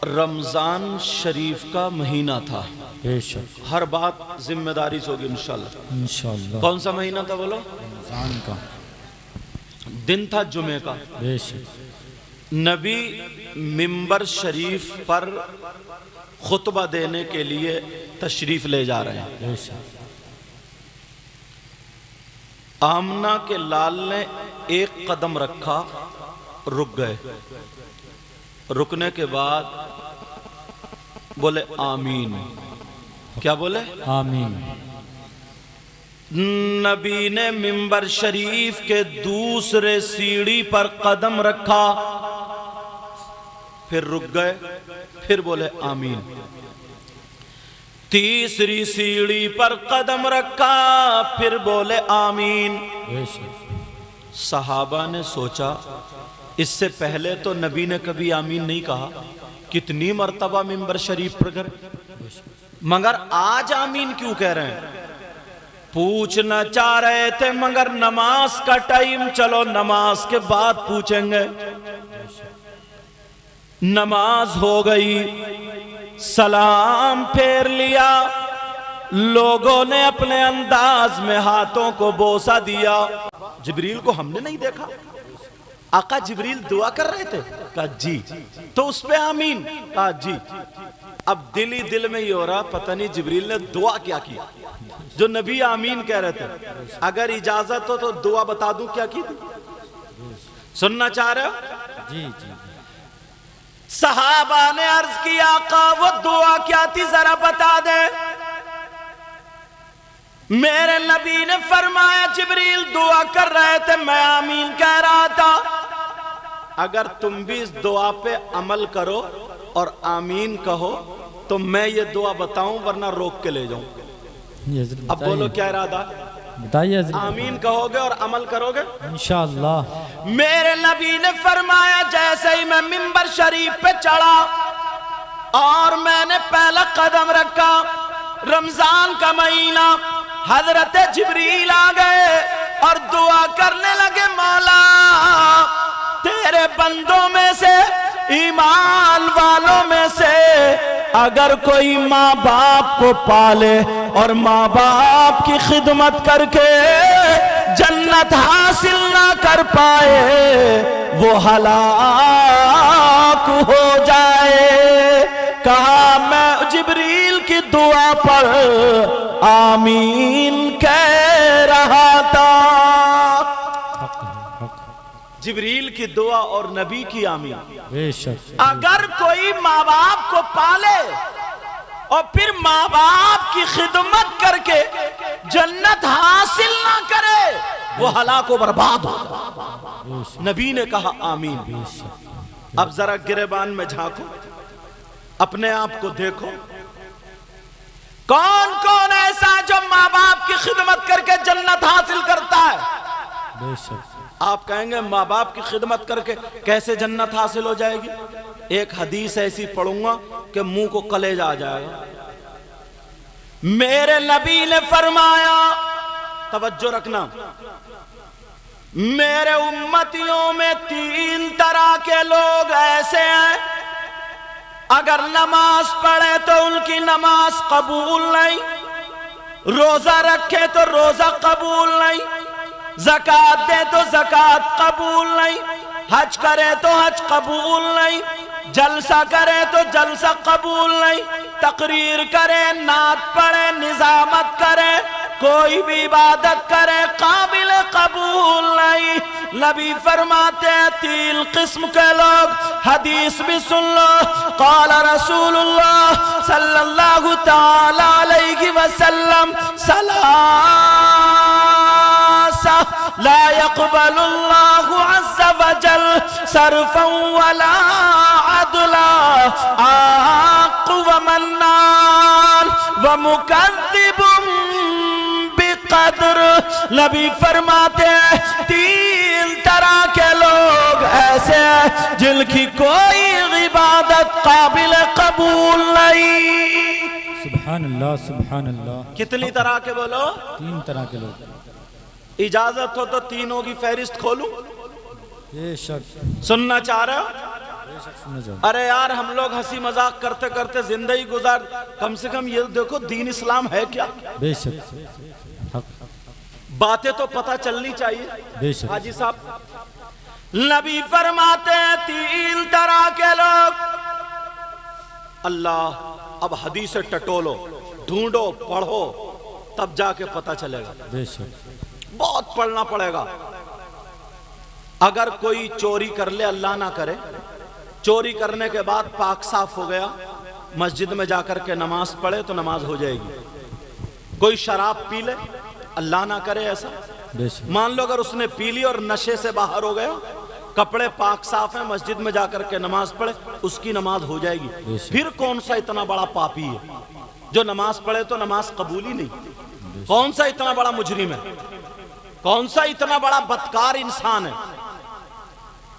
رمضان شریف کا مہینہ تھا. بے شک ہر بات ذمہ داری سے ہوگی انشاءاللہ. انشاءاللہ. کون سا مہینہ تھا بولو؟ رمضان کا دن تھا جمعے کا. بے شک. نبی منبر شریف پر خطبہ دینے کے لیے تشریف لے جا رہے ہیں. بے شک. آمنہ کے لال نے ایک قدم رکھا، رک گئے. رکنے کے بعد بولے آمین. کیا بولے؟ آمین. نبی نے منبر شریف کے دوسرے سیڑھی پر قدم رکھا، پھر رک گئے، پھر بولے آمین. تیسری سیڑھی پر قدم رکھا، پھر بولے آمین. بے شک. صحابہ نے سوچا اس سے پہلے تو نبی نے کبھی آمین نہیں کہا، کتنی مرتبہ منبر شریف پر گئے، مگر آج آمین کیوں کہہ رہے ہیں؟ پوچھنا چاہ رہے تھے مگر نماز کا ٹائم، چلو نماز کے بعد پوچھیں گے. نماز ہو گئی، سلام پھیر لیا، لوگوں نے اپنے انداز میں ہاتھوں کو بوسہ دیا. جبریل کو ہم نے نہیں دیکھا. آقا جبریل دعا کر رہے تھے، کہا جی. تو اس پہ آمین، کہا جی. اب دل ہی دل میں یہ ہو رہا پتہ نہیں جبریل نے دعا کیا کیا جو نبی آمین کہہ رہے تھے. اگر اجازت ہو تو دعا بتا دوں کیا کی تھی؟ سننا چاہ رہے ہو؟ جی جی. صحابہ نے عرض کیا آقا وہ دعا کیا تھی ذرا بتا دے. میرے نبی نے فرمایا جبریل دعا کر رہے تھے، میں آمین کہہ رہا تھا. اگر تم بھی اس دعا پہ عمل کرو اور آمین کہو تو میں یہ دعا بتاؤں ورنہ روک کے لے جاؤں. اب بولو کیا ارادہ؟ بتائیے حضرت. آمین کہو گے اور عمل کرو گے انشاءاللہ. میرے نبی نے فرمایا جیسے ہی میں منبر شریف پہ چڑھا اور میں نے پہلا قدم رکھا، رمضان کا مہینہ، حضرت جبریل آ گئے اور دعا کرنے لگے مولا تیرے بندوں میں سے، ایمان والوں میں سے اگر کوئی ماں باپ کو پالے اور ماں باپ کی خدمت کر کے جنت حاصل نہ کر پائے وہ ہلاک ہو جائے. کہا میں جبریل کی دعا پر آمین کہہ رہا تھا. جبریل کی دعا اور نبی کی آمین. بے شک. اگر کوئی ماں باپ کو پالے اور پھر ماں باپ کی خدمت کر کے جنت حاصل نہ کرے وہ ہلاک و برباد ہو. نبی نے کہا آمین. اب ذرا گریبان میں جھانکو، اپنے آپ کو دیکھو، کون کون ایسا جو ماں باپ کی خدمت کر کے جنت حاصل کرتا ہے؟ بے شک. آپ کہیں گے ماں باپ کی خدمت کر کے کیسے جنت حاصل ہو جائے گی؟ ایک حدیث ایسی پڑھوں گا کہ منہ کو کلیجہ آ جائے گا. میرے نبی نے فرمایا، توجہ رکھنا، میرے امتیوں میں 3 طرح کے لوگ ایسے ہیں اگر نماز پڑھے تو ان کی نماز قبول نہیں، روزہ رکھے تو روزہ قبول نہیں، زکوٰۃ دے تو زکوٰۃ قبول نہیں، حج کرے تو حج قبول نہیں، جلسہ کرے تو جلسہ قبول نہیں، تقریر کرے، نعت پڑھے، نظامت کرے، کوئی بھی عبادت کرے قابل قبول نہیں. نبی فرماتے ہیں 3 قسم کے لوگ. حدیث بھی سن لو، قال رسول اللہ صلی اللہ تعالی علیہ وسلم لا يقبل الله عز وجل صرفا ولا عدلا، عاق ومنان ومكذب بقدر. نبی فرماتے ہیں 3 طرح کے لوگ ایسے ہیں جن کی کوئی عبادت قابل قبول نہیں. سبحان اللہ سبحان اللہ. کتنی طرح کے بولو؟ 3 طرح کے لوگ. اجازت ہو تو تینوں کی فہرست کھولوں؟ بے شک. سننا چاہ رہے ہو؟ بے سننا چاہوں ارے یار ہم لوگ ہنسی مذاق کرتے کرتے زندگی گزار، کم سے کم یہ دیکھو دین اسلام ہے کیا؟ بے شک حق باتیں تو پتہ چلنی چاہیے۔ بے شک حاجی صاحب نبی فرماتے ہیں 3 طرح کے لوگ، اللہ اب حدیث ٹٹولو، ڈھونڈو، پڑھو، تب جا کے پتہ چلے گا۔ بے شک بہت پڑھنا پڑے گا۔ اگر کوئی چوری کر لے، اللہ نہ کرے، چوری کرنے کے بعد پاک صاف ہو گیا، مسجد میں جا کر کے نماز پڑھے تو نماز ہو جائے گی۔ کوئی شراب پی لے، اللہ نہ کرے ایسا، بے شک مان لو اگر اس نے پی لی اور نشے سے باہر ہو گیا، کپڑے پاک صاف ہیں، مسجد میں جا کر کے نماز پڑھے، اس کی نماز ہو جائے گی۔ بے شک پھر کون سا اتنا بڑا پاپی ہے جو نماز پڑھے تو نماز قبول ہی نہیں؟ کون سا اتنا بڑا مجرم ہے؟ کون سا اتنا بڑا بدکار انسان ہے؟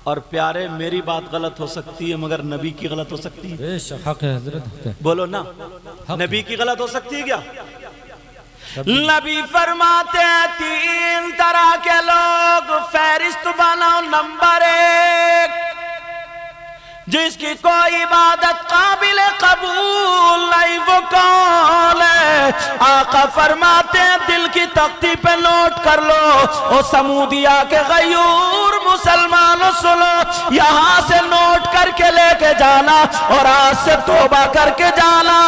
اور پیارے میری بات غلط ہو سکتی ہے مگر نبی کی غلط ہو سکتی ہے؟ بے شک حق ہے حضرت حق ہے بولو نا، نبی کی غلط ہو سکتی ہے کیا؟ نبی فرماتے ہیں 3 طرح کے لوگ، فہرست بناؤ نمبر 1، جس کی کوئی عبادت قابل قبول نہیں، وہ کون ہے؟ آقا فرماتے ہیں دل کی تختی پہ نوٹ کر لو، او سمودیہ کے غیور مسلمانوں سنو، یہاں سے نوٹ کر کے لے کے جانا اور آج سے توبہ کر کے جانا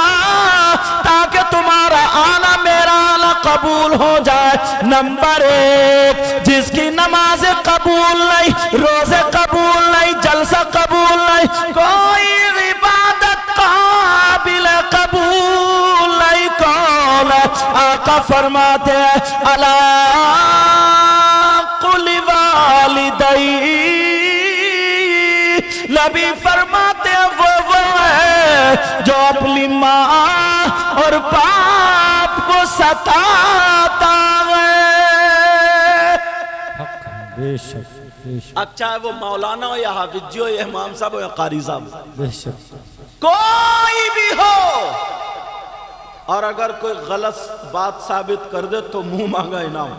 تاکہ تمہارا آنا میرا آنا قبول ہو جائے۔ نمبر 1، جس کی نماز قبول نہیں، روزے قبول نہیں، جلسہ قبول نہیں، کوئی عبادت قابل قبول نہیں، کون ہے؟ آقا فرماتے ہیں الا قل والدی، نبی فرماتے ہیں وہ ہے جو اپنی ماں اور باپ کو ستاتا ہے۔ حق ہے بے شک بے شک اب چاہے وہ مولانا ہو یا حافظ جی ہو یا امام صاحب ہو یا قاری صاحب، بے شک کوئی بھی ہو، اور اگر کوئی غلط بات ثابت کر دے تو منہ مانگا انعام،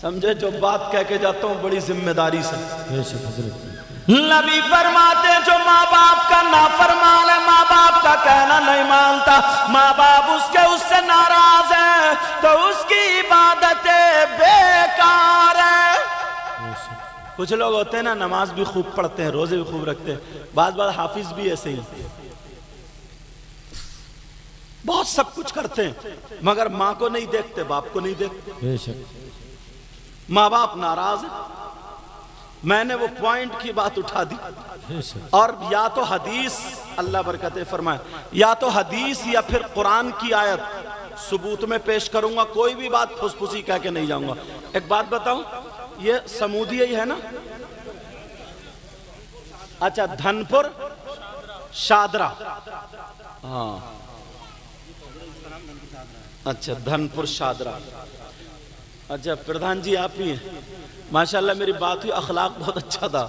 سمجھے؟ جو بات کہہ کے جاتا ہوں بڑی ذمہ داری سے۔ بے شک حضرت نبی فرماتے ہیں جو ماں باپ کا نافرمان ہے، ماں باپ کا کہنا نہیں مانتا، ماں باپ اس سے ناراض ہے تو اس کی عبادتیں بیکار ہے۔ بے شک کچھ لوگ ہوتے ہیں نا نماز بھی خوب پڑھتے ہیں، روزے بھی خوب رکھتے ہیں، بعض حافظ بھی ایسے ہی بہت سب کچھ کرتے ہیں مگر ماں کو نہیں دیکھتے، باپ کو نہیں دیکھتے، بے شک ماں باپ ناراض ہیں۔ میں نے وہ پوائنٹ کی بات اٹھا دی، بے شک اور یا تو حدیث، اللہ برکتیں فرمائے، یا تو حدیث یا پھر قرآن کی آیت ثبوت میں پیش کروں گا، کوئی بھی بات پھس پھسی کہہ کے نہیں جاؤں گا۔ ایک بات بتاؤں، یہ سمودی ہی ہے نا؟ اچھا، دھنپور شادرہ، ہاں اچھا دھنپور شادرہ، اچھا پردھان جی آپ ہی ہیں؟ ماشاءاللہ میری بات ہوئی، اخلاق بہت اچھا تھا،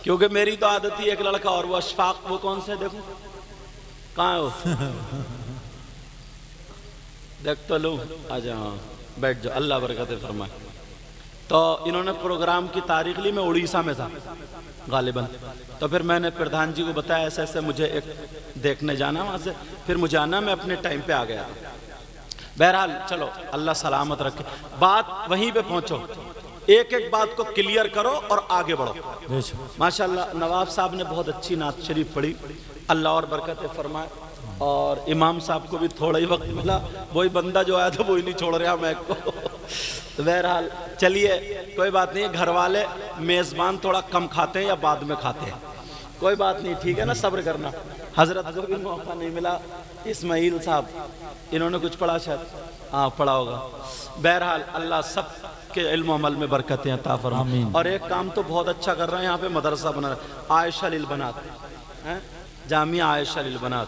کیونکہ میری تو عادت ہی ایک لڑکا اور وہ اشفاق، وہ کون سے دیکھو کہاں ہے وہ؟ دیکھ تو لوں، آجا ہاں بیٹھ جاؤ، اللہ برکت فرمائے۔ تو انہوں نے پروگرام کی تاریخ لی، میں اڑیسہ میں تھا غالباً، تو پھر میں نے پردھان جی کو بتایا ایسے ایسے مجھے ایک دیکھنے جانا وہاں سے، پھر مجھے آنا، میں اپنے ٹائم پہ آ گیا۔ بہرحال چلو اللہ سلامت رکھے، بات وہیں پہ پہنچو، ایک ایک بات کو کلیئر کرو اور آگے بڑھو۔ بے شک ماشاءاللہ نواب صاحب نے بہت اچھی نعت شریف پڑھی، اللہ اور برکت فرمائے، اور امام صاحب کو بھی تھوڑا ہی وقت ملا، وہی بندہ جو آیا تھا وہی نہیں چھوڑ رہا میں کو۔ تو بہرحال چلیے کوئی بات نہیں، گھر والے میزبان تھوڑا کم کھاتے ہیں یا بعد میں کھاتے ہیں، کوئی بات نہیں، ٹھیک ہے نا، صبر کرنا۔ حضرت کو بھی موقع نہیں ملا، اسماعیل صاحب انہوں نے کچھ پڑھا شاید، ہاں پڑھا ہوگا۔ بہرحال اللہ سب کے علم و عمل میں برکتیں عطا فرمائے۔ اور ایک کام تو بہت اچھا کر رہے ہیں، یہاں پہ مدرسہ بنا رہا ہے، عائشہ للبنات، جامعہ عائشہ للبنات،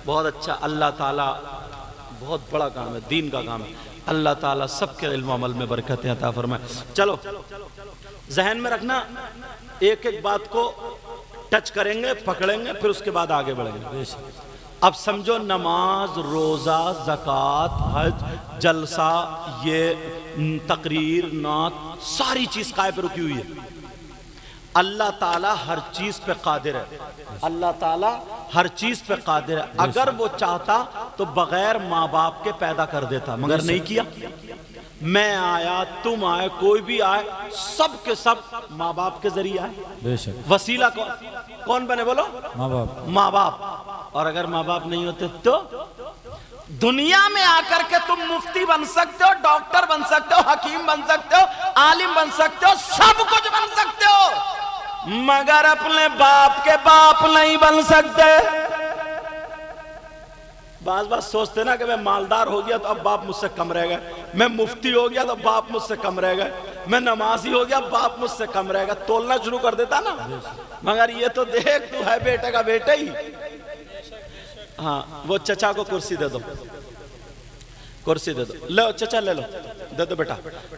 بہت اچھا، اللہ تعالیٰ بہت بڑا کام ہے، دین کا کام ہے، اللہ تعالیٰ سب کے علم و عمل میں برکتیں عطا فرمائے۔ چلو ذہن میں رکھنا، ایک ایک بات کو ٹچ کریں گے، پکڑیں گے، پھر اس کے بعد آگے بڑھیں گے۔ اب سمجھو نماز، روزہ، زکوٰۃ، حج، جلسہ، یہ تقریر، نعت، ساری چیز قائم پہ رکی ہوئی ہے۔ اللہ تعالیٰ ہر چیز پہ قادر ہے، اللہ تعالیٰ ہر چیز پہ قادر ہے. اگر وہ چاہتا تو بغیر ماں باپ کے پیدا کر دیتا، مگر نہیں کیا. میں آیا، تم آئے، کوئی بھی آئے، سب کے سب ماں باپ کے ذریعے آئے. بے شک وسیلہ کون بنے بولو؟ ماں باپ. ماں باپ. اور اگر ماں باپ نہیں ہوتے تو دنیا میں آ کر کے تم مفتی بن سکتے ہو، ڈاکٹر بن سکتے ہو، حکیم بن سکتے ہو، عالم بن سکتے ہو، سب کچھ بن سکتے ہو، مگر اپنے باپ کے باپ نہیں بن سکتے. بعض بات سوچتے نا کہ میں مالدار ہو گیا تو اب باپ مجھ سے کم رہ گئے، میں مفتی ہو گیا تو باپ مجھ سے کم رہ گئے، میں نمازی ہو گیا باپ مجھ سے کم رہ گیا. تولنا شروع کر دیتا نا. مگر یہ تو دیکھ تو ہے بیٹے کا بیٹا ہی. ہاں وہ چچا کو کرسی دے دو، کرسی دے دو. لو چچا لے لو، دے دو بیٹا.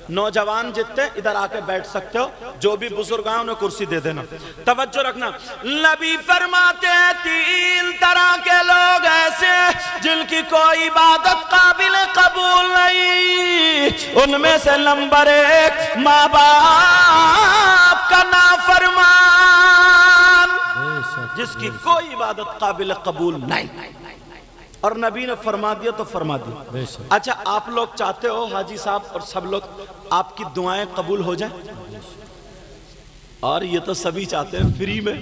نوجوان جتنے ادھر آ کے بیٹھ سکتے ہو، جو بھی بزرگ ہیں انہیں کرسی دے دینا. توجہ رکھنا. نبی فرماتے ہیں 3 طرح کے لوگ ایسے ہیں جن کی کوئی عبادت قابل قبول نہیں. ان میں سے نمبر 1 ماں باپ کا نافرمان، جس کی کوئی عبادت قابل قبول نہیں. اور نبی نے فرما دیا تو فرما دیا. اچھا آپ لوگ چاہتے ہو حاجی صاحب اور سب لوگ آپ کی دعائیں قبول ہو جائیں؟ اور یہ تو سبھی چاہتے ہیں فری میں.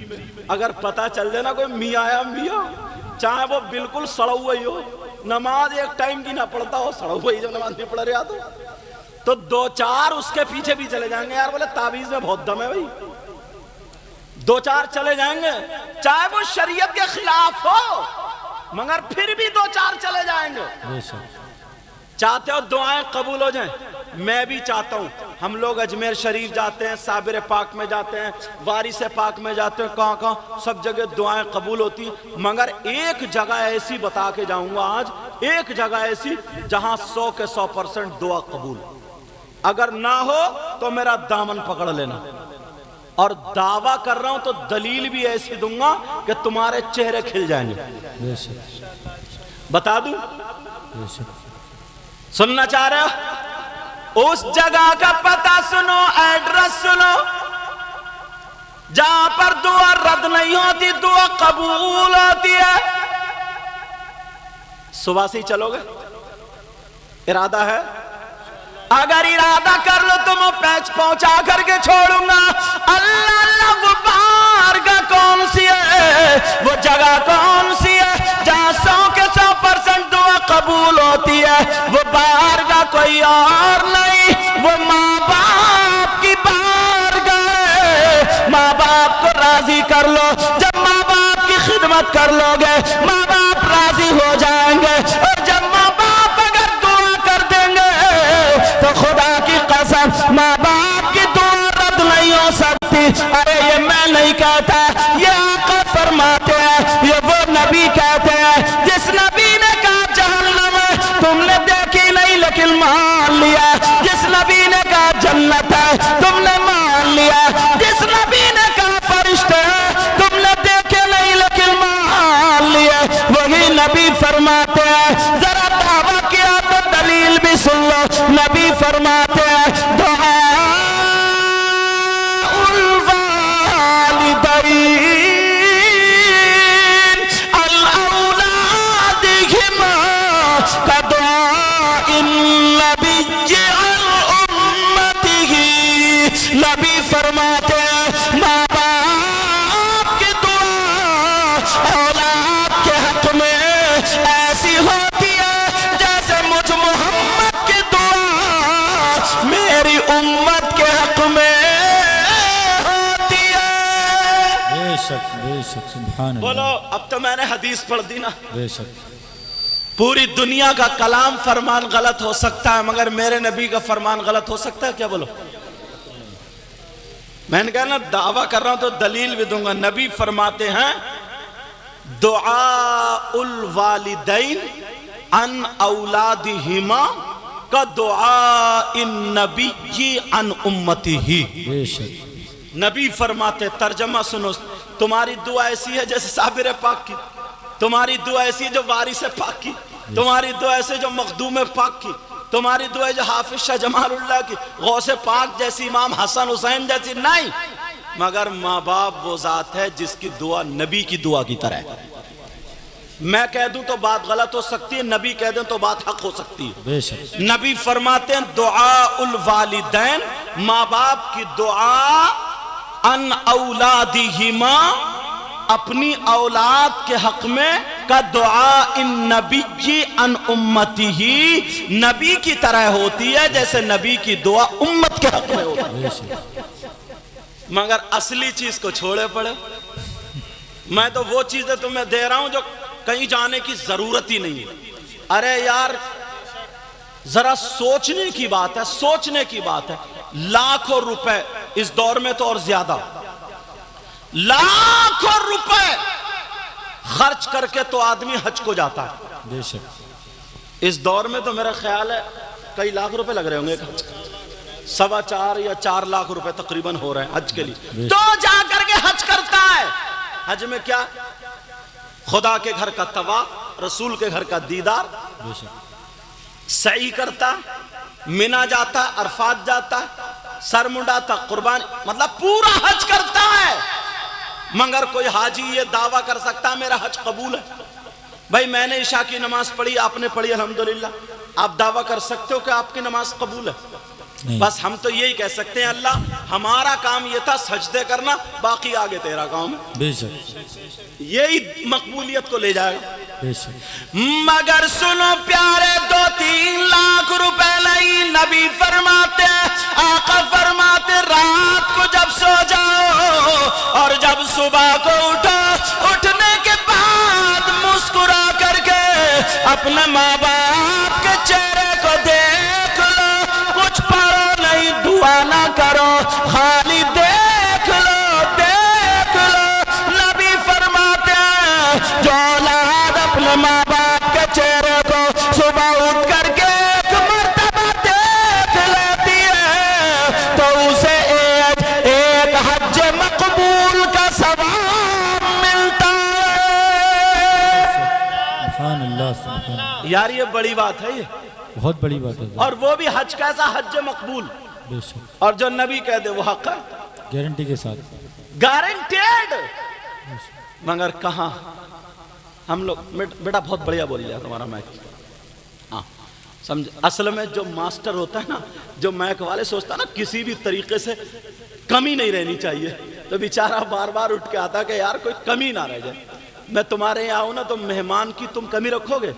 اگر پتہ چل جائے نا کوئی میاں آیا میاں، چاہے وہ بالکل سڑا ہوا ہی ہو، نماز ایک ٹائم کی نہ پڑھتا ہو، سڑا ہوا ہی جب نماز نہیں پڑھ رہا تو 2-4 اس کے پیچھے بھی چلے جائیں گے. یار بولے تعویذ میں بہت دم ہے بھائی، 2-4 چلے جائیں گے، چاہے وہ شریعت کے خلاف ہو، مگر پھر بھی 2-4 چلے جائیں گے. چاہتے ہو دعائیں قبول ہو جائیں؟ میں بھی چاہتا ہوں. ہم لوگ اجمیر شریف جاتے ہیں، صابر پاک میں جاتے ہیں، وارث پاک میں جاتے ہیں، کہاں سب جگہ دعائیں قبول ہوتی. مگر ایک جگہ ایسی بتا کے جاؤں گا آج، ایک جگہ ایسی جہاں 100 کے 100% دعا قبول. اگر نہ ہو تو میرا دامن پکڑ لینا. اور دعویٰ کر رہا ہوں تو دلیل بھی ایسی دوں گا کہ تمہارے چہرے کھل جائیں گے. بتا دوں؟ سننا چاہ رہے ہو؟ اس جگہ کا پتہ سنو، ایڈریس سنو، جہاں پر دعا رد نہیں ہوتی، دعا قبول ہوتی ہے. صبح سے ہی چلو گے؟ ارادہ ہے؟ اگر ارادہ کر لو تو میں پیچ پہنچا کر کے چھوڑوں گا. اللہ اللہ وہ بارگاہ کون سی ہے، وہ جگہ کون سی ہے جہاں 100 کے 100% دعا قبول ہوتی ہے؟ وہ بارگاہ کوئی اور نہیں، وہ ماں باپ کی بارگاہ ہے. ماں باپ کو راضی کر لو. جب ماں باپ کی خدمت کر لو گے ماں باپ راضی ہو جائیں گے. اور جب ماں باپ اگر دعا کر دیں گے تو خدا کی قسم ماں باپ کی دعا رد نہیں ہو سکتی. ارے یہ میں نہیں کہتا، یہ آقا فرماتے ہیں، یہ وہ نبی کہتے ہیں جس نبی نے کہا جہنم ہے تم نے دیکھی نہیں لیکن مان لیا. جس نبی نے کہا جنت ہے تم نے مان لیا. جس نبی نے کہا فرشتے ہیں تم نے دیکھے نہیں لیکن مان لیا. وہی نبی فرماتے ہیں، ذرا دعویٰ کیا تو دلیل بھی سن لو. نبی فرماتے ہیں دعاء الوالدین الاولادہما کدعاء النبی عن امتہ. نبی فرماتے ہیں ماں باپ کی دعا اولاد کے حق میں ایسی ہوتی ہے جیسے مجھ محمد کی دعا میری امت کے حق میں ہوتی ہے. بے شک بے شک سبحان اللہ. بولو اب تو میں نے حدیث پڑھ دی نا. بے شک. پوری دنیا کا کلام فرمان غلط ہو سکتا ہے مگر میرے نبی کا فرمان غلط ہو سکتا ہے کیا؟ بولو. میں نے کہا نا دعویٰ کر رہا ہوں تو دلیل بھی دوں گا. نبی فرماتے ہیں دعاء الوالدین عن اولادہما کا دعاء النبی عن امتہ. بے شک. نبی فرماتے، ترجمہ سنو، تمہاری دعا ایسی ہے جیسے صابر پاک کی، تمہاری دعا ایسی ہے جو وارث پاک کی، تمہاری دعا ایسی جو مخدوم پاک کی، تمہاری دعا جو حافظ شاہ جمال اللہ کی، غوث پاک جیسی، امام حسن حسین جیسی نہیں. مگر ماں باپ وہ ذات ہے جس کی دعا نبی کی دعا کی طرح ہے. میں کہہ دوں تو بات غلط ہو سکتی ہے, نبی کہہ دیں تو بات حق ہو سکتی ہے. بے شک نبی فرماتے ہیں دعاء الوالدین, ماں باپ کی دعا ان اولادہما, اپنی اولاد کے حق میں, کا دعا ان نبی ان امتی ہی, نبی کی طرح ہوتی ہے جیسے نبی کی دعا امت کے حق میں ہوتی ہے. بے شک مگر اصلی چیز کو چھوڑے پڑے. میں تو وہ چیزیں تمہیں دے رہا ہوں جو کہیں جانے کی ضرورت ہی نہیں ہے. ارے یار ذرا سوچنے کی بات ہے, سوچنے کی بات ہے. لاکھوں روپے اس دور میں تو اور زیادہ, لاکھوں روپے خرچ کر کے تو آدمی حج کو جاتا ہے. بے شک اس دور میں تو میرا خیال ہے کئی لاکھ روپے لگ رہے ہوں گے, 4.25 یا 4 لاکھ روپے تقریباً ہو رہے ہیں حج کے لیے. تو جا کر کے حج کرتا ہے. حج میں کیا, خدا کے گھر کا طواف, رسول کے گھر کا دیدار, بے شک سعی کرتا, منا جاتا, عرفات جاتا, سر منڈاتا, قربانی, مطلب پورا حج کرتا ہے. مگر کوئی حاجی یہ دعویٰ کر سکتا ہے میرا حج قبول ہے؟ بھائی میں نے عشاء کی نماز پڑھی, آپ نے پڑھی الحمدللہ, آپ دعویٰ کر سکتے ہو کہ آپ کی نماز قبول ہے؟ نہیں. بس ہم تو یہی کہہ سکتے ہیں اللہ ہمارا کام یہ تھا سجدے کرنا, باقی آگے تیرا کام ہے. بے شک یہی مقبولیت کو لے جائے گا. بے شک مگر سنو پیارے 2-3 لاکھ روپے نہیں, نبی فرماتے, آقا فرماتے, رات کو جب سو جاؤ اور جب صبح کو اٹھو, اٹھنے کے بعد مسکرا کر کے اپنے ماں باپ کے چہرے کو دیکھ لو, کچھ پڑھو نہیں, دعا نہ کرو, خالی دیکھ لو, دیکھ لو. نبی فرماتے ہیں جو اولاد اپنے ماں باپ کے چہرے کو صبح اٹھ کر کے ایک مرتبہ دیکھ لیتی ہے تو اسے ایک حج مقبول کا ثواب ملتا ہے. سبحان اللہ سبحان اللہ. یار یہ بڑی بات ہے, یہ بہت بڑی بات ہے. اور وہ بھی حج کیسا, حج مقبول, بے شک اور جو نبی کہہ دے وہ حق ہے, گارنٹی کے ساتھ. گارنٹیڈ. مگر کہاں ہم لوگ, بیٹا بہت بڑھیا بول لیا تمہارا مائک. ہاں سمجھ, اصل میں جو ماسٹر ہوتا ہے نا, جو مائک والے سوچتا ہے نا کسی بھی طریقے سے کمی نہیں رہنی چاہیے, تو بیچارہ بار بار اٹھ کے آتا کہ یار کوئی کمی نہ رہ جائے. میں تمہارے یہاں آؤں نا تو مہمان کی تم کمی رکھو گے,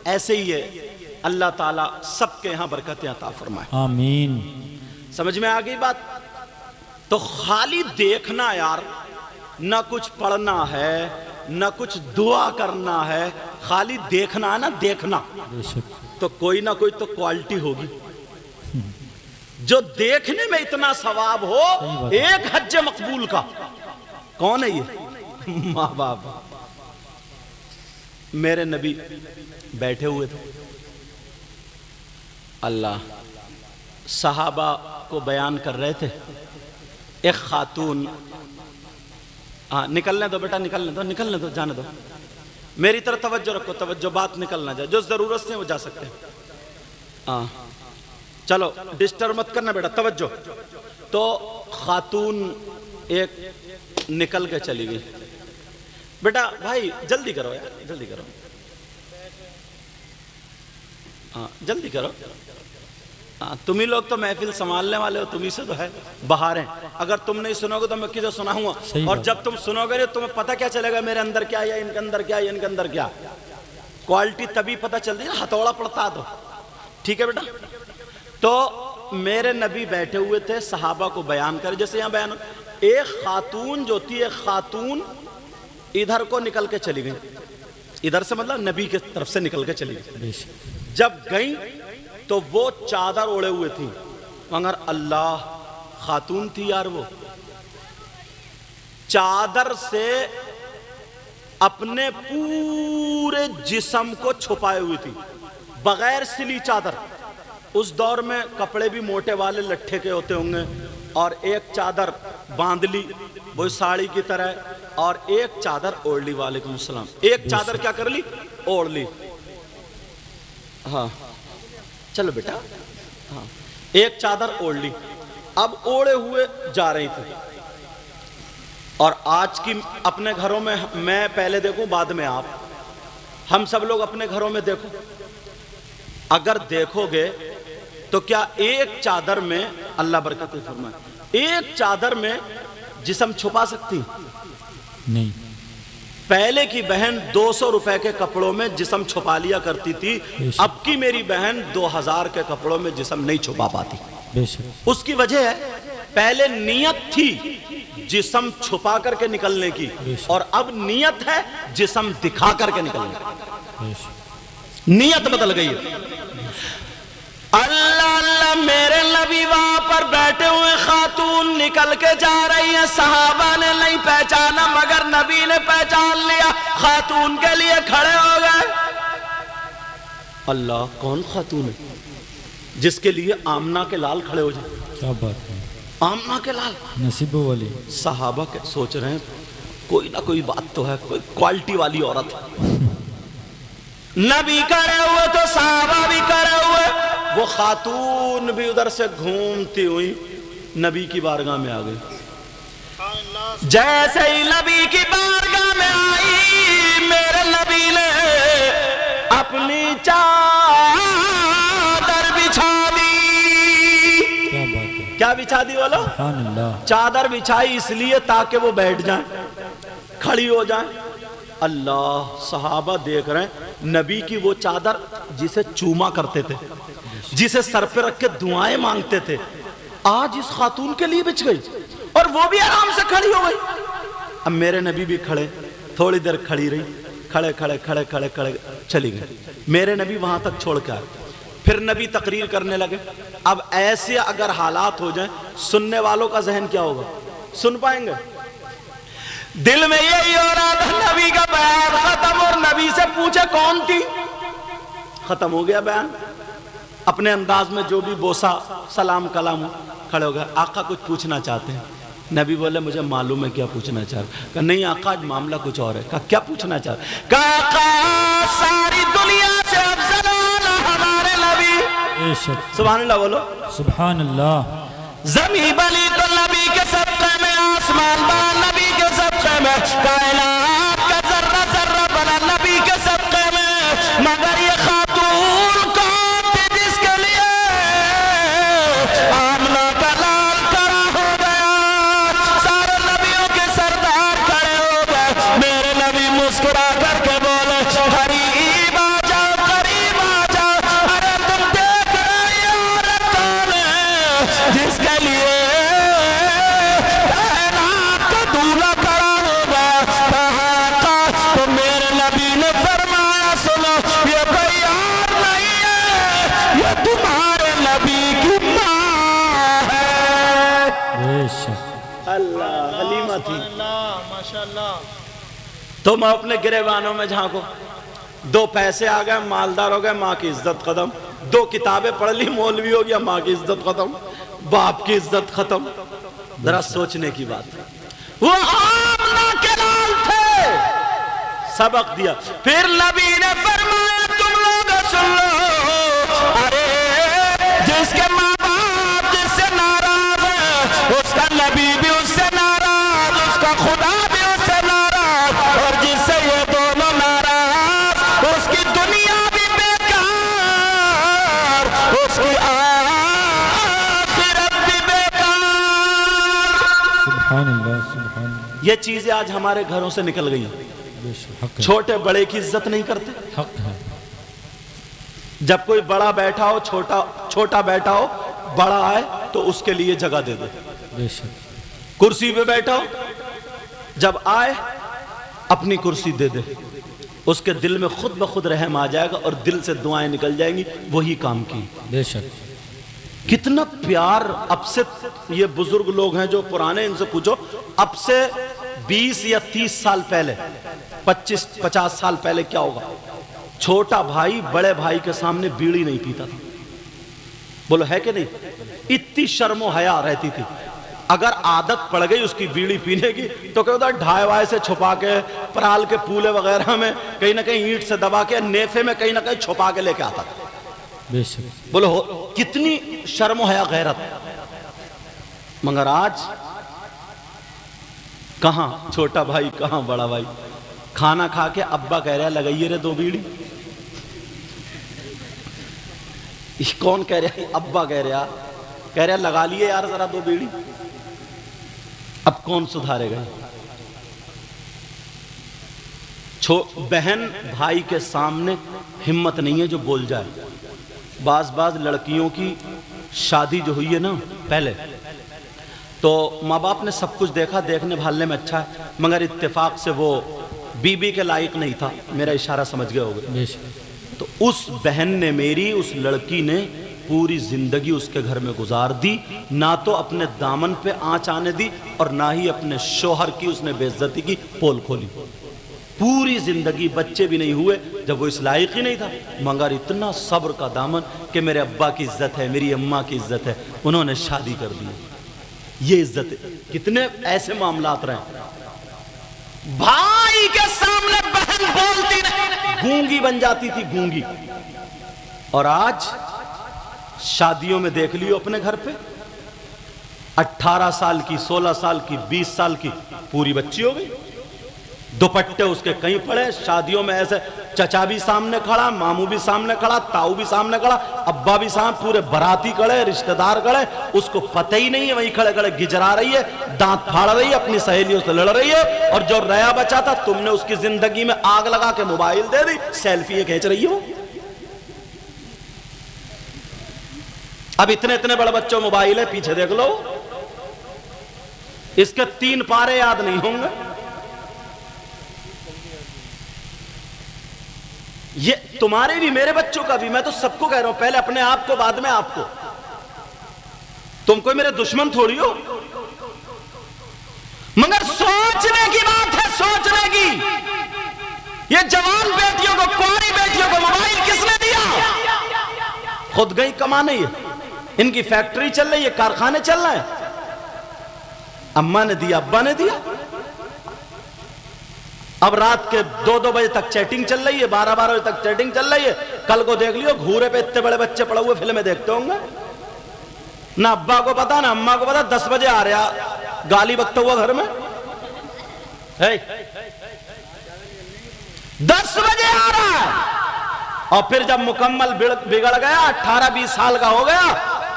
ایسے ہی ہے. اللہ تعالیٰ سب کے یہاں برکتیں عطا فرمائے. آمین. سمجھ میں آ گئی بات؟ تو خالی دیکھنا یار, نہ کچھ پڑھنا ہے نہ کچھ دعا کرنا ہے, خالی دیکھنا ہے نا, دیکھنا, بے شک تو کوئی نہ کوئی تو کوالٹی ہوگی جو دیکھنے میں اتنا ثواب ہو. ایک حج مقبول کا کون ہے یہ؟ ماں باپ. میرے نبی بیٹھے ہوئے تھے, اللہ صحابہ کو بیان کر رہے تھے. ایک خاتون, ہاں نکلنے دو بیٹا, نکلنے دو, نکلنے دو, جانے دو, میری طرف توجہ رکھو, توجہ, بات نکل نہ جائے. جو ضرورت سے وہ جا سکتے ہیں. ہاں چلو ڈسٹرب مت کرنا بیٹا, توجہ. تو خاتون ایک نکل کے چلی گئی. بیٹا بھائی جلدی کرو یار, جلدی کرو, ہاں جلدی کرو. تمہیں لوگ تو محفل سنبھالنے والے ہو, تمہیں سے تو ہے بہار ہیں. اگر تم نہیں سنو گے تو میں کسے سناؤں گا, اور جب تم سنو گے تمہیں پتہ کیا چلے گا میرے اندر کیا ہے, ان کے اندر کیا ہے, ان کے اندر کیا. کوالٹی تبھی پتہ چلتی ہے ہتھوڑا پڑتا تو. ٹھیک ہے بیٹا. تو میرے نبی بیٹھے ہوئے تھے, صحابہ کو بیان کرے جیسے یہاں بیان. ایک خاتون جو تھی, ایک خاتون ادھر کو نکل کے چلی گئی, ادھر سے مطلب نبی کی طرف سے نکل کے چلی گئی. جب گئی تو وہ چادر اوڑے ہوئے تھی, مگر اللہ خاتون تھی یار, وہ چادر سے اپنے پورے جسم کو چھپائے ہوئی تھی, بغیر سلی چادر. اس دور میں کپڑے بھی موٹے والے لٹھے کے ہوتے ہوں گے, اور ایک چادر باندھ لی وہ ساڑی کی طرح, اور ایک چادر اوڑھ لی. وعلیکم السلام. ایک چادر کیا کر لی, اوڑھ لی. ہاں چلو بیٹا, ہاں ایک چادر اوڑھ لی. اب اوڑے ہوئے جا رہی تھی, اور آج کی اپنے گھروں میں میں پہلے دیکھوں بعد میں آپ، ہم سب لوگ اپنے گھروں میں دیکھو، اگر دیکھو گے تو کیا ایک چادر میں، اللہ برکت فرمائے، ایک چادر میں جسم چھپا سکتی؟ نہیں۔ پہلے کی بہن 200 روپے کے کپڑوں میں جسم چھپا لیا کرتی تھی، اب کی میری بہن 2000 کے کپڑوں میں جسم نہیں چھپا پاتی۔ بے شک۔ اس کی وجہ ہے پہلے نیت تھی جسم چھپا کر کے نکلنے کی، اور اب نیت ہے جسم دکھا کر کے نکلنے کی، بے شک۔ نیت بدل گئی ہے۔ اللہ اللہ، میرے نبی وہاں پر بیٹھے ہوئے، خاتون نکل کے جا رہی ہیں، صحابہ نے نہیں پہچانا مگر نبی نے پہچان لیا، خاتون کے لیے کھڑے ہو گئے۔ اللہ، کون خاتون ہے جس کے لیے آمنہ کے لال کھڑے ہو جائیں؟ کیا بات ہے، آمنہ کے لال۔ نصیب والی۔ صحابہ کے سوچ رہے ہیں کوئی نہ کوئی بات تو ہے، کوئی کوالٹی والی عورت ہے۔ نبی کرے ہوئے تو صحابہ بھی کرے ہوئے، وہ خاتون بھی ادھر سے گھومتی ہوئی نبی کی بارگاہ میں آ گئی۔ جیسے ہی نبی کی بارگاہ میں آئی، میرے نبی نے اپنی چادر بچھا دی۔ کیا بات ہے، کیا بچھا دی بولو؟ سبحان اللہ۔ چادر بچھائی اس لیے تاکہ وہ بیٹھ جائیں، کھڑی ہو جائیں۔ اللہ، صحابہ دیکھ رہے ہیں نبی کی وہ چادر جسے چوما کرتے تھے، جسے سر پہ رکھ کے دعائیں مانگتے تھے، آج اس خاتون کے لیے بچھ گئی اور وہ بھی آرام سے کھڑی ہو گئی۔ اب میرے نبی بھی کھڑے، تھوڑی دیر کھڑی رہی، کھڑے کھڑے کھڑے کھڑے کھڑے چلی گئی۔ میرے نبی وہاں تک چھوڑ کے آئے، پھر نبی تقریر کرنے لگے۔ اب ایسے اگر حالات ہو جائیں، سننے والوں کا ذہن کیا ہوگا؟ سن پائیں گے؟ دل میں یہی ہو رہا تھا نبی کا بیان ختم، اور نبی سے پوچھے کون تھی؟ ختم ہو گیا بیان، اپنے انداز میں جو بھی بوسا سلام کلام ہو، کھڑے ہو گئے۔ آقا کچھ پوچھنا چاہتے ہیں؟ نبی بولے مجھے معلوم ہے کیا پوچھنا چاہ رہے۔ کہا نہیں آقا، آج معاملہ کچھ اور ہے۔ کہا کیا پوچھنا چاہ رہے؟ کہا آقا، ساری دنیا سے افضل ہمارے نبی۔ بے شک، سبحان اللہ بولو۔ سبحان اللہ۔ زمین بنی تو نبی کے صدقے میں، آسمان بنا نبی کے صدقے میں، کائنات کا ذرہ ذرہ بنا نبی کے صدقے میں، مگر یہ خاتون کون تھی جس کے لیے آمنہ کا لال کھڑا ہو گیا؟ سارے نبیوں کے سردار کھڑے ہو گئے۔ میرے نبی مسکرا کر کے بولے قریب آ جاؤ، قریب آ جاؤ، ارے تم دیکھ رہے یہ عورت کون ہے جس کے لیے کائنات کا دولہا کھڑا ہوگا؟ کہاں کا؟ تو میرے نبی نے فرمایا سنو، یہ کوئی اور نہیں ہے، یہ تمہارے نبی کی ماں ہے۔ بے شک، اللہ، حلیمہ تھی۔ ماشاءاللہ۔ تم اپنے گریبانوں میں جھانکو، دو پیسے آ گئے، مالدار ہو گئے، ماں کی عزت ختم، دو کتابیں پڑھ لی، مولوی ہو گیا، ماں کی عزت ختم، باپ کی عزت ختم۔ ذرا سوچنے کی بات ہے، وہ آمنہ کے لال تھے، سبق دیا۔ پھر نبی نے فرمایا تم لوگ سن لو، ارے جس کے ماں باپ جس سے ناراض ہے، اس کا نبی بھی اس سے ناراض، اس کا خدا بھی اس سے ناراض، اور جس سے یہ دونوں ناراض، اس کی دنیا بھی بیکار، اس کی آخرت بھی بیکار۔ سبحان اللہ، سبحان اللہ۔ یہ چیزیں آج ہمارے گھروں سے نکل گئی ہیں۔ بے شک، حق ہے، چھوٹے بڑے کی عزت نہیں کرتے، حق ہے۔ جب کوئی بڑا بیٹھا ہو، چھوٹا بیٹھا ہو، بڑا آئے تو اس کے لیے جگہ دے دے۔ بے شک، کرسی پہ بیٹھا ہو، جب آئے اپنی کرسی دے دے، اس کے دل میں خود بخود رحم آ جائے گا اور دل سے دعائیں نکل جائیں گی، وہی کام کی۔ بے شک، کتنا پیار اب سے، یہ بزرگ لوگ ہیں جو پرانے، ان سے پوچھو اب سے 20 یا 30 سال پہلے، 25-50 سال پہلے کیا ہوگا؟ چھوٹا بھائی بڑے بھائی کے سامنے بیڑی نہیں پیتا تھا، بولو ہے کہ نہیں؟ اتنی شرم و حیا رہتی تھی۔ اگر عادت پڑ گئی اس کی بیڑی پینے کی تو کہ ادھر ڈھائے وائے سے چھپا کے، پرال کے پولے وغیرہ میں کہیں نہ کہیں اینٹ سے دبا کے، نیفے میں کہیں نہ کہیں چھپا کے لے کے آتا تھا۔ بے شک، بولو کتنی شرم و حیا غیرت۔ مگر آج کہاں چھوٹا بھائی کہاں بڑا بھائی. کھانا کھا کے ابا کہہ رہا لگائیے رے 2 بیڑی. کون کہہ رہا ہے؟ ابا کہہ رہا لگا لیے یار ذرا 2 بیڑی. اب کون سدھارے گا؟ بہن بھائی کے سامنے ہمت نہیں ہے جو بول جائے. بعض لڑکیوں کی شادی جو ہوئی ہے نا پہلے تو ماں باپ نے سب کچھ دیکھا, دیکھنے بھالنے میں اچھا ہے, مگر اتفاق سے وہ بی کے لائق نہیں تھا. میرا اشارہ سمجھ گئے ہوگے. تو اس بہن نے میری, اس لڑکی نے پوری زندگی اس کے گھر میں گزار دی. نہ تو اپنے دامن پہ آنچ آنے دی اور نہ ہی اپنے شوہر کی اس نے بے عزتی کی پول کھولی. پوری زندگی بچے بھی نہیں ہوئے جب وہ اس لائق ہی نہیں تھا, مگر اتنا صبر کا دامن کہ میرے ابا کی عزت ہے, میری اماں کی عزت ہے, انہوں نے شادی کر دی. یہ عزت ہے. کتنے ایسے معاملات رہے. بھائی کے سامنے بہن بولتی نہیں, گونگی بن جاتی تھی, گونگی. اور آج شادیوں میں دیکھ لیو اپنے گھر پہ 18 سال کی, 16 سال کی, 20 سال کی پوری بچی ہو گئی. دوپٹے اس کے کہیں پڑے. شادیوں میں ایسے چچا بھی سامنے کھڑا, ماموں بھی سامنے کھڑا, تاؤ بھی سامنے کھڑا, ابا بھی سامنے, پورے براتی کھڑے, رشتہ دار کھڑے. اس کو پتہ ہی نہیں ہے, وہیں کھڑے کھڑے گجرا رہی ہے, دانت پھاڑ رہی ہے, اپنی سہیلیوں سے لڑ رہی ہے. اور جو ریا بچا تھا تم نے اس کی زندگی میں آگ لگا کے موبائل دے دی, سیلفی کھینچ رہی ہو. اب اتنے بڑے بچوں موبائل ہے, پیچھے دیکھ لو, اس کے 3 پارے یاد نہیں ہوں گے. یہ تمہارے بھی میرے بچوں کا بھی, میں تو سب کو کہہ رہا ہوں, پہلے اپنے آپ کو بعد میں آپ کو. تم کوئی میرے دشمن تھوڑی ہو, مگر سوچنے کی بات ہے, سوچنے کی. یہ جوان بیٹیوں کو, کواری بیٹیوں کو موبائل کس نے دیا؟ خود گئی کمانے. ان کی فیکٹری چل رہی ہے, کارخانے چل رہے ہیں, اماں نے دیا, ابا نے دیا. اب رات کے 2 بجے تک چیٹنگ چل رہی ہے, 12 بجے تک چیٹنگ چل رہی ہے. کل کو دیکھ لیو گھورے پہ اتنے بڑے بچے پڑے ہوئے فلمیں دیکھتے ہوں گے. نہ ابا کو پتا نہ اماں کو پتا. 10 بجے آ رہا گالی بکتا ہوا گھر میں, 10 بجے آ رہا ہے. اور پھر جب مکمل بگڑ گیا, 18-20 سال کا ہو گیا,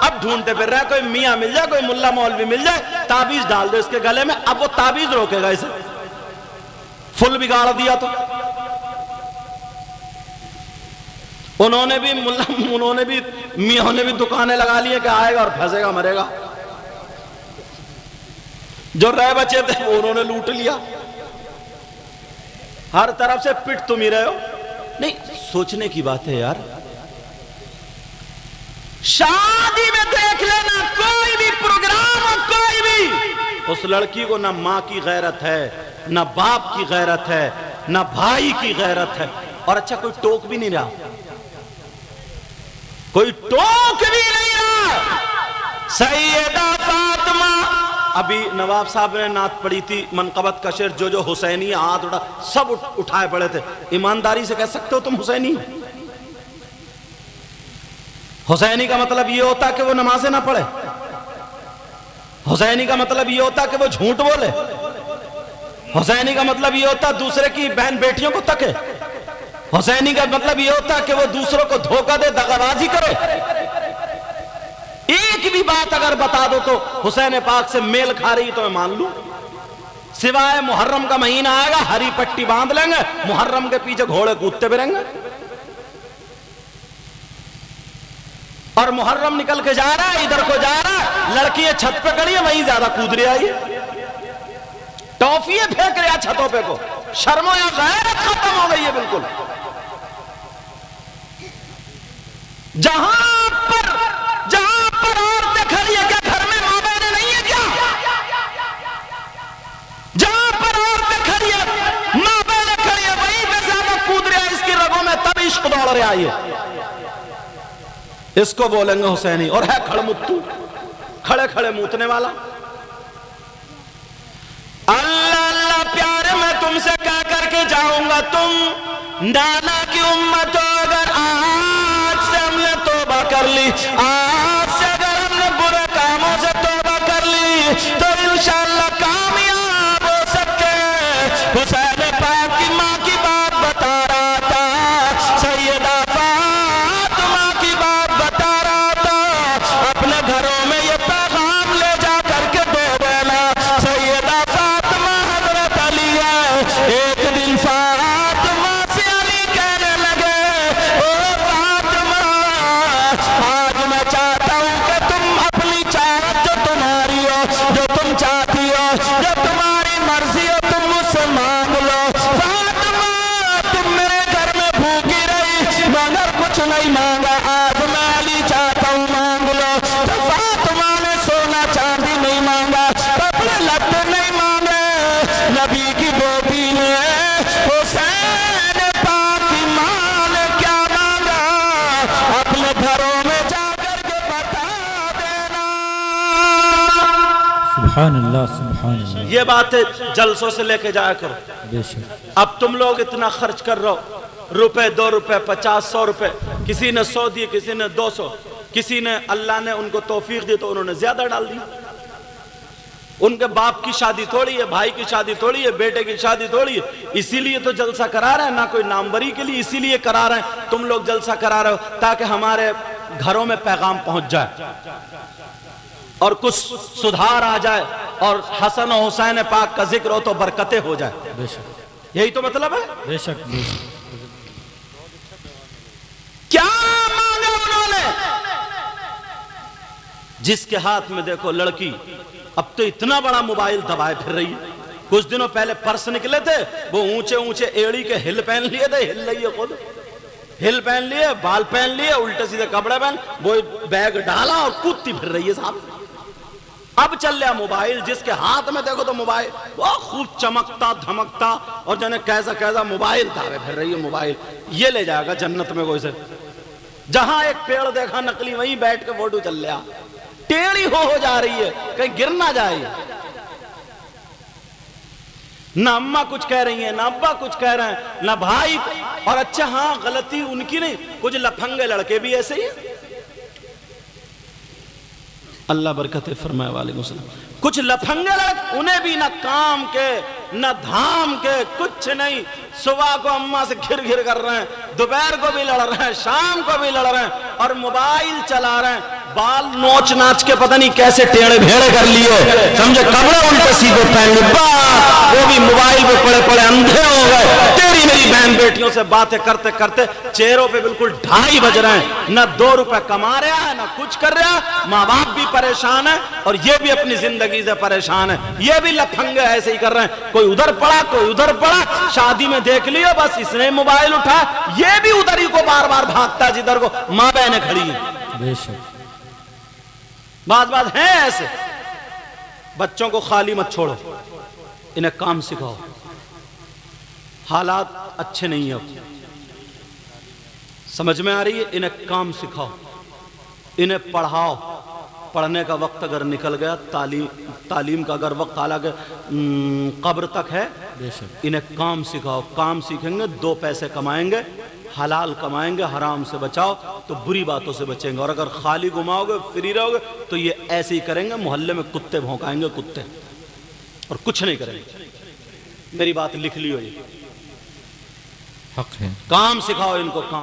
اب ڈھونڈتے پھر رہے کوئی میاں مل جائے, کوئی ملا مولوی مل جائے, تعبیز ڈال دے اس کے گلے میں. اب وہ تعبیز روکے گا اسے, فل بگاڑ دیا. تو انہوں نے بھی میاں نے بھی دکانیں لگا لی کہ آئے گا اور پھنسے گا, مرے گا. جو رہ بچے تھے وہ انہوں نے لوٹ لیا. ہر طرف سے پٹ تم ہی رہے ہو. نہیں, سوچنے کی بات ہے یار. شادی میں دیکھ لینا کوئی بھی پروگرام ہو, کوئی بھی, اس لڑکی کو نہ ماں کی غیرت ہے, نہ باپ کی غیرت ہے, نہ بھائی کی غیرت ہے. اور اچھا کوئی ٹوک بھی نہیں رہا, کوئی ٹوک بھی نہیں رہا. سیدہ فاطمہ, ابھی نواب صاحب نے نعت پڑھی تھی, منقبت کا شعر, جو حسینی ہاتھ اٹھا, سب اٹھائے پڑے تھے. ایمانداری سے کہہ سکتے ہو تم حسینی؟ حسینی کا مطلب یہ ہوتا کہ وہ نمازیں نہ پڑھے. حسینی کا مطلب یہ ہوتا کہ وہ جھوٹ بولے. حسینی کا مطلب یہ ہوتا دوسرے کی بہن بیٹیوں کو تکے. حسینی کا مطلب یہ ہوتا کہ وہ دوسروں کو دھوکہ دے, دغابازی کرے. ایک بھی بات اگر بتا دو تو حسین پاک سے میل کھا رہی تو میں مان لوں. سوائے محرم کا مہینہ آئے گا, ہری پٹی باندھ لیں گے, محرم کے پیچھے گھوڑے کودتے بھی رہیں گے. اور محرم نکل کے جا رہا ہے, ادھر کو جا رہا ہے, لڑکی چھت پہ کڑی ہے, وہیں زیادہ کود رہی آئی, ٹافیے پھینک رہا چھتوں پہ کو. شرم یا غیرت ختم ہو گئی ہے بالکل. جہاں پر عورتیں کھڑی ہے, کیا گھر میں ماں بہنیں نہیں ہے کیا؟ جہاں پر عورتیں کھڑی ہے, ماں بہنیں کھڑی ہے, وہیں پہ زیادہ کود رہا ہے اس کی رگوں میں, تب عشق دوڑ رہا ہے. اس کو بولیں گے حسینی. اور ہے کھڑمتو, کھڑے کھڑے موتنے والا. اللہ اللہ پیارے, میں تم سے کہہ کر کے جاؤں گا, تم نانا کی امت ہو. اگر آج سے ہم نے توبہ کر لی, آج سے اگر ہم نے برے کاموں سے توبہ کر لی, تو انشاءاللہ کامیاب ہو سکتے سبحان اللہ سبحان اللہ یہ باتیں جلسوں سے لے کے جایا کرو. بے شک اب تم لوگ اتنا خرچ کر رہے ہو, روپے 2 روپے 50 100 روپے, کسی نے 100 دیے, کسی نے 200, کسی نے اللہ نے ان کو توفیق دی تو انہوں نے زیادہ ڈال دی. ان کے باپ کی شادی تھوڑی ہے, بھائی کی شادی تھوڑی ہے, بیٹے کی شادی تھوڑی ہے, اسی لیے تو جلسہ کرا رہے ہیں, نہ کوئی ناموری کے لیے, اسی لیے کرا رہے ہیں. تم لوگ جلسہ کرا رہے ہو تاکہ ہمارے گھروں میں پیغام پہنچ جائے اور کچھ سدھار آ جائے اور حسن و حسین پاک کا ذکر ہو تو برکتیں ہو جائے. بے شک یہی تو مطلب ہے. بے شک بے شک کیا مانگا انہوں نے؟ جس کے ہاتھ میں دیکھو لڑکی اب تو اتنا بڑا موبائل دبائے پھر رہی ہے. کچھ دنوں پہلے پرس نکلے تھے, وہ اونچے اونچے ایڑی کے ہل پہن لیے تھے, ہل رہی ہے خود, ہل پہن لیے, بال پہن لیے, الٹے سیدھے کپڑے پہن, وہ بیگ ڈالا اور کودتی پھر رہی ہے صاحب. اب چل رہا موبائل, جس کے ہاتھ میں دیکھو تو موبائل, وہ خوب چمکتا دھمکتا اور جانے کیسا کیسا موبائل دھاوے پھر رہی ہے. موبائل یہ لے جائے گا جنت میں کوئی سے. جہاں ایک پیڑ دیکھا نقلی وہیں بیٹھ کے فوٹو چل رہا, ٹیڑھی ہو جا رہی ہے کہیں گر نہ جائے. نہ اماں کچھ کہہ رہی ہیں, نہ ابا کچھ کہہ رہے ہیں, نہ بھائی. اور اچھا ہاں غلطی ان کی نہیں, کچھ لفنگے لڑکے بھی ایسے ہی. اللہ برکت فرمائے. وعلیکم السلام. کچھ لفنگے لڑکے, انہیں بھی نہ کام کے نہ دھام کے, کچھ نہیں. صبح کو اماں سے گھر گھر کر رہے ہیں, دوپہر کو بھی لڑ رہے ہیں, شام کو بھی لڑ رہے ہیں, اور موبائل چلا رہے ہیں. بال نوچ ناچ کے پتہ نہیں کیسے ٹیڑے بھیڑے کر لیے, سمجھے کپڑے الٹے سیدھے پہن لیے, وہ بھی موبائل پہ پڑے پڑے اندھے ہو گئے. تیری میری بہن بیٹیوں سے باتیں کرتے کرتے چہروں پہ بالکل 2:30 بج رہے ہیں. نہ 2 روپے کما رہا ہے, نہ کچھ کر رہا ہے. ماں باپ بھی پریشان ہے اور یہ بھی اپنی زندگی سے پریشان ہے. یہ بھی لفنگے ایسے ہی کر رہے ہیں, کوئی ادھر پڑا کوئی ادھر پڑا. شادی میں دیکھ لیو بس اس نے موبائل اٹھا, یہ بھی ادھر ہی کو بار بار بھاگتا جدھر کو ماں بہنیں کھڑی ہیں. بے شک بعض ہیں ایسے. بچوں کو خالی مت چھوڑو, انہیں کام سکھاؤ. حالات اچھے نہیں ہیں, سمجھ میں آ رہی ہے. انہیں کام سکھاؤ, انہیں پڑھاؤ. پڑھنے کا وقت اگر نکل گیا, تعلیم کا اگر وقت حالانکہ قبر تک ہے, بے شک انہیں کام سکھاؤ. کام سیکھیں گے 2 پیسے کمائیں گے, حلال کمائیں گے, حرام سے بچاؤ تو بری باتوں سے بچیں گے. اور اگر خالی گھماؤ گے, فری رہو گے, تو یہ ایسے ہی کریں گے. محلے میں کتے بھونکائیں گے, کتے, اور کچھ نہیں کریں گے. میری بات لکھ لیو, یہ حق ہے. کام سکھاؤ ان کو, کام.